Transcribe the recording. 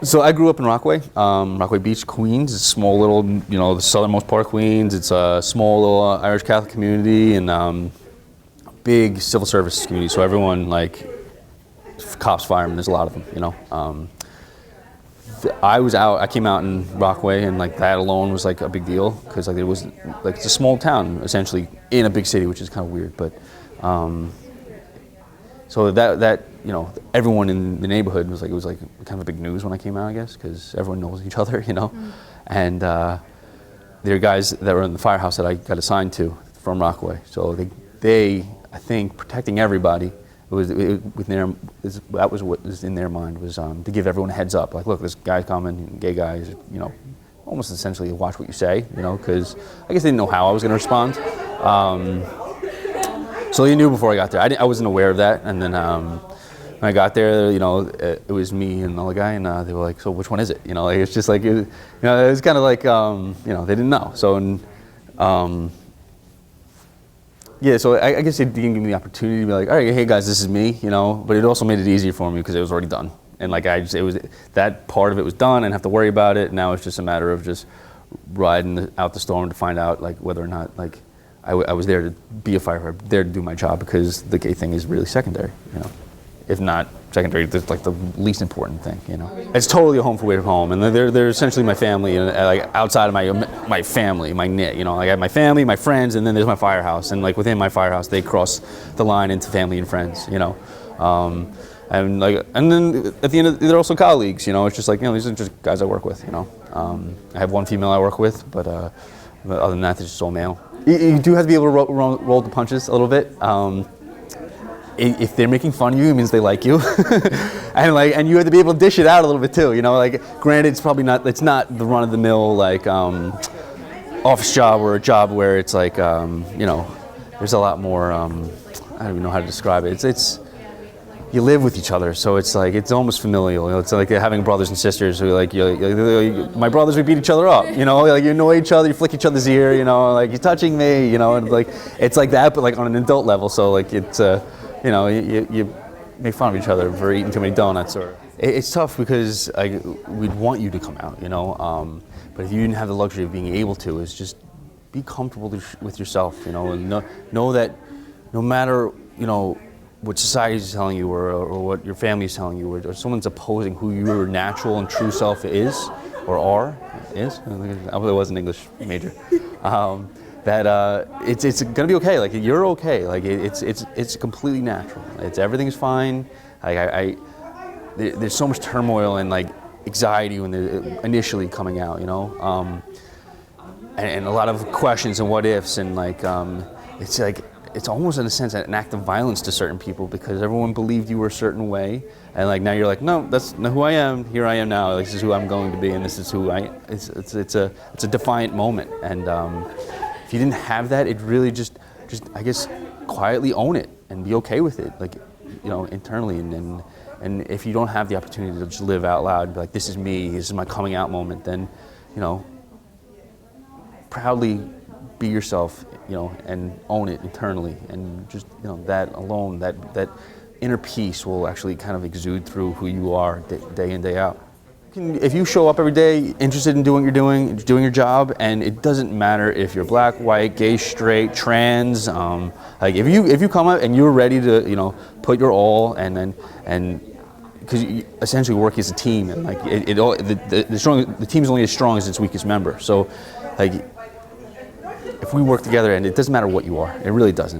So I grew up in Rockaway Beach, Queens. It's a small little, the southernmost part of Queens. It's a small little Irish Catholic community and big civil service community. So everyone, like cops, firemen, there's a lot of them, I came out in Rockaway, and like that alone was like a big deal because like it was like it's a small town essentially in a big city, which is kind of weird. But so that everyone in the neighborhood was like, it was like kind of a big news when I came out, I guess, because everyone knows each other, And there are guys that were in the firehouse that I got assigned to from Rockaway. So they I think protecting everybody. That was what was in their mind, was to give everyone a heads up. Like, look, this guy's coming, gay guys, almost essentially watch what you say, because I guess they didn't know how I was going to respond. So they knew before I got there. I wasn't aware of that. And then when I got there, it was me and another guy, and they were like, so which one is it? Like, it's just like, it was kind of like, they didn't know. So, yeah, so I guess it didn't give me the opportunity to be like, all right, hey guys, this is me, but it also made it easier for me because it was already done. And like that part of it was done, and have to worry about it. Now it's just a matter of just riding out the storm to find out like whether or not like I was there to be a firefighter, there to do my job, because the gay thing is really secondary, If not secondary, it's like the least important thing, It's totally a home away from home, and they're essentially my family, and like outside of my family, my knit, I have my family, my friends, and then there's my firehouse, and like within my firehouse, they cross the line into family and friends, and then at the end, they're also colleagues, It's just like, these are just guys I work with, I have one female I work with, but other than that, it's just all male. You do have to be able to roll the punches a little bit. If they're making fun of you, it means they like you, and you have to be able to dish it out a little bit too. Like, granted, it's not the run-of-the-mill like office job or a job where it's like there's a lot more. I don't even know how to describe it. It's you live with each other, so it's like it's almost familial. It's like having brothers and sisters who like my brothers, we beat each other up. Like you annoy each other, you flick each other's ear. Like you're touching me. And like it's like that, but like on an adult level. So like it's. You make fun of each other for eating too many donuts, or it's tough because we'd want you to come out, but if you didn't have the luxury of being able to, is just be comfortable with yourself, and know that no matter what society is telling you, or what your family is telling you, or someone's opposing who your natural and true self is, or is. I was an English major. That it's gonna be okay. Like you're okay. Like it's completely natural. Everything's fine. Like there's so much turmoil and like anxiety when they're initially coming out, and a lot of questions and what ifs, and like it's like it's almost in a sense an act of violence to certain people, because everyone believed you were a certain way, and like now you're like, no, that's not who I am. Here I am now. Like, this is who I'm going to be, and this is who I. It's a defiant moment, and. If you didn't have that, it really just I guess quietly own it and be okay with it, like internally, and if you don't have the opportunity to just live out loud and be like, this is me, this is my coming out moment, then proudly be yourself, and own it internally, and just that alone, that inner peace will actually kind of exude through who you are day in, day out. If you show up every day interested in doing what you're doing your job, and it doesn't matter if you're black, white, gay, straight, trans, like if you come up and you're ready to put your all, and because you essentially work as a team, and like the team's only as strong as its weakest member. So like if we work together, and it doesn't matter what you are, it really doesn't.